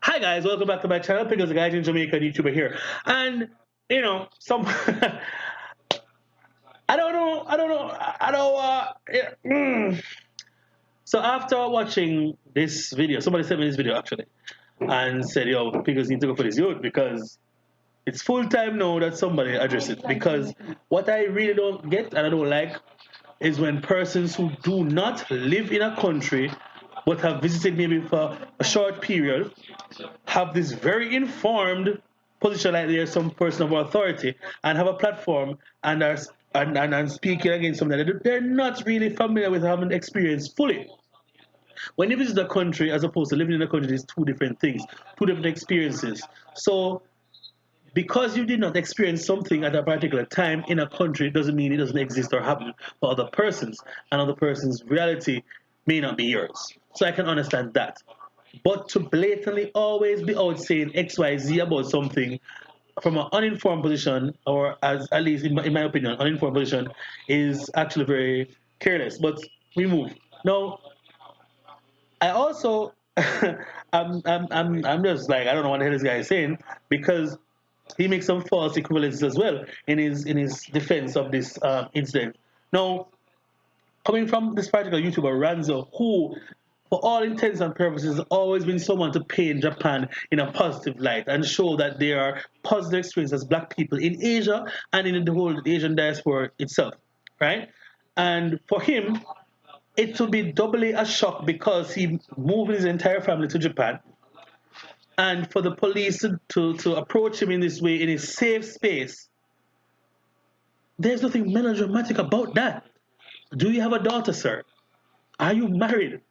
Hi guys, welcome back to my channel. Because the guys in Jamaica YouTuber here, and some I don't. Yeah, So after watching this video, somebody sent me this video actually, and said, "Yo, Pickers need to go for this youth because it's full time now that somebody address it." Because what I really don't get and I don't like is when persons who do not live in a country but have visited maybe for a short period have this very informed position like they're some person of authority and have a platform and are and speaking against something that they're not really familiar with, haven't experienced fully. When you visit a country as opposed to living in a country, there's two different things, two different experiences. So because you did not experience something at a particular time in a country doesn't mean it doesn't exist or happen for other persons, and other persons' reality may not be yours. So I can understand that. But to blatantly always be out saying XYZ about something from an uninformed position, or as at least in my opinion, uninformed position, is actually very careless. But we move. Now, I also, I'm just like, I don't know what the hell this guy is saying because he makes some false equivalencies as well in his defense of this incident. Now, coming from this particular YouTuber Ranzo, who, for all intents and purposes, has always been someone to paint Japan in a positive light and show that there are positive experiences as Black people in Asia and in the whole Asian diaspora itself, right? And for him, it will be doubly a shock because he moved his entire family to Japan, and for the police to approach him in this way in a safe space, there's nothing melodramatic about that. Do you have a daughter, sir? Are you married?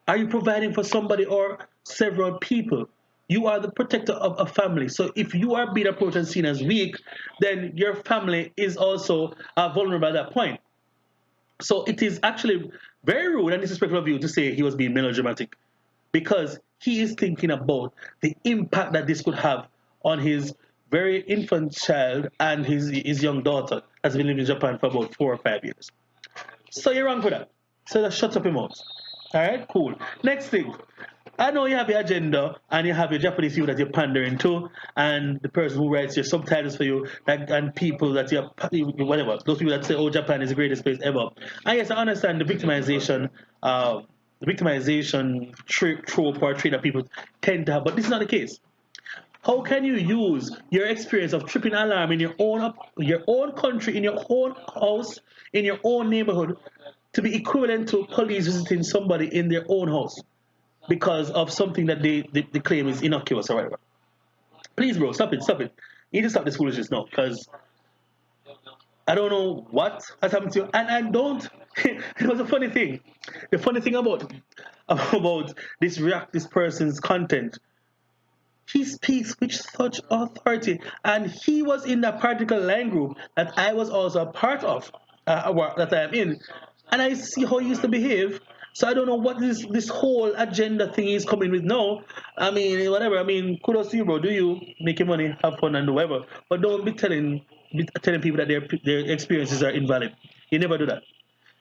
Are you providing for somebody or several people? You are the protector of a family. So if you are being approached and seen as weak, then your family is also vulnerable at that point. So it is actually very rude and disrespectful of you to say he was being melodramatic because he is thinking about the impact that this could have on his very infant child and his young daughter that's been living in Japan for about 4 or 5 years. So you're wrong for that. So just shut up your mouth. All right, cool. Next thing. I know you have your agenda and you have your Japanese people that you're pandering to, and the person who writes your subtitles for you, and people that you're whatever, those people that say, "Oh, Japan is the greatest place ever." And yes, I understand the victimization trope or trait that people tend to have, but this is not the case. How can you use your experience of tripping alarm in your own country, in your own house, in your own neighborhood, to be equivalent to police visiting somebody in their own house because of something that they claim is innocuous or whatever? Please, bro, stop it, stop it. You need to stop this foolishness now, because I don't know what has happened to you, and I don't. It was a funny thing. The funny thing about this person's content, he speaks with such authority, and he was in that particular line group that I was also a part of, that I am in, and I see how he used to behave. So I don't know what this whole agenda thing is coming with now. I mean, whatever. I mean, kudos to you, bro. Do you make your money, have fun, and do whatever, but don't be telling people that their experiences are invalid. You never do that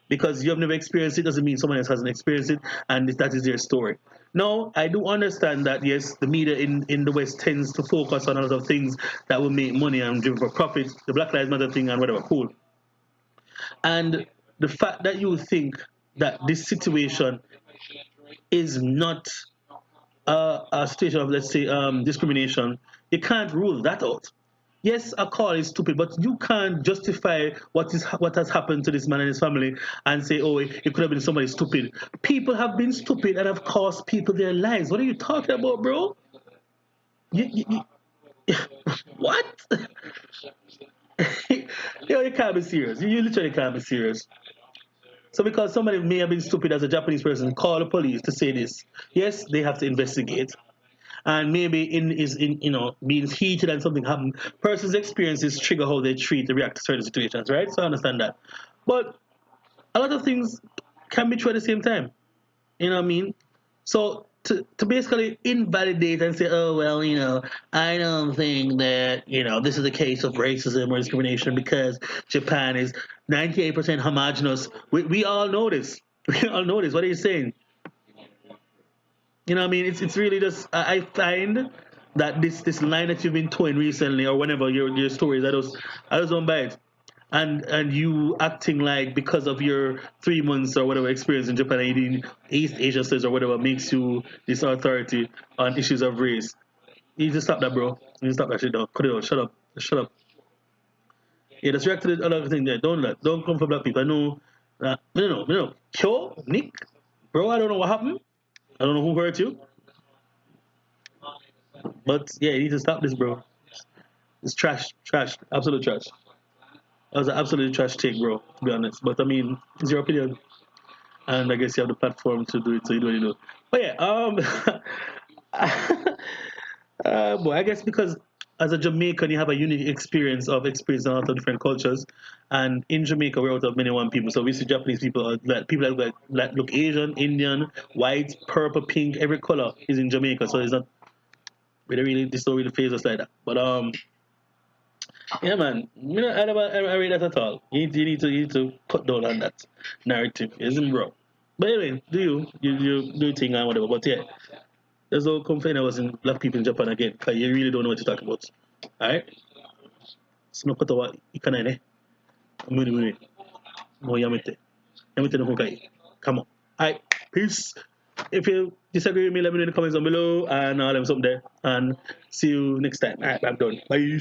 because you have never experienced it doesn't mean someone else hasn't experienced it, and that is their story. Now, I do understand that yes, the media in the West tends to focus on a lot of things that will make money and driven for profit, the Black Lives Matter thing and whatever, cool. And the fact that you think that this situation is not a situation of, let's say, discrimination, you can't rule that out. Yes, a call is stupid, but you can't justify what has happened to this man and his family and say, "Oh, it could have been somebody stupid." People have been stupid and have cost people their lives. What are you talking about, bro? You what? Yo, you can't be serious. You literally can't be serious. So because somebody may have been stupid as a Japanese person, call the police to say this. Yes, they have to investigate. And maybe in being heated and something happened, person's experiences trigger how they treat and react to certain situations, right? So I understand that. But a lot of things can be true at the same time. You know what I mean? So to basically invalidate and say, "Oh well, I don't think that this is a case of racism or discrimination because Japan is 98% homogenous." We all know this. We all know this. What are you saying? You know what I mean? It's really just I find that this line that you've been towing recently or whenever your stories I just don't buy it. And you acting like because of your 3 months or whatever experience in Japan and in East Asia studies or whatever makes you this authority on issues of race. You need to stop that, bro. You need to stop that shit, dog. Cut it out. Shut up. Shut up. Yeah, that's react to the other thing there. Don't come for black people. I know. Kyo, Nick, bro. I don't know what happened. I don't know who hurt you, but yeah, you need to stop this, bro. It's trash, trash, absolute trash. That was an absolute trash take, bro. To be honest, but I mean, it's your opinion, and I guess you have the platform to do it, so you do what you do. But yeah, boy, I guess because as a Jamaican, you have a unique experience of experiencing a lot of different cultures, and in Jamaica, we're out of many one people. So we see Japanese people, like people that look Asian, Indian, white, purple, pink, every color is in Jamaica. So it's not really, really this don't really phase us like that. But yeah, man, I read that at all. You need to cut down on that narrative, isn't bro? But anyway, you do your thing and whatever. But yeah, there's no complaint I was in black people in Japan again, because you really don't know what to talk about. Alright? Sino katawa ikanai ne. Muni muni. Mo yamete. Yamete no hokai. Come on. Alright, peace. If you disagree with me, let me know in the comments down below and I'll have something there. And see you next time. Alright, I'm done. Bye.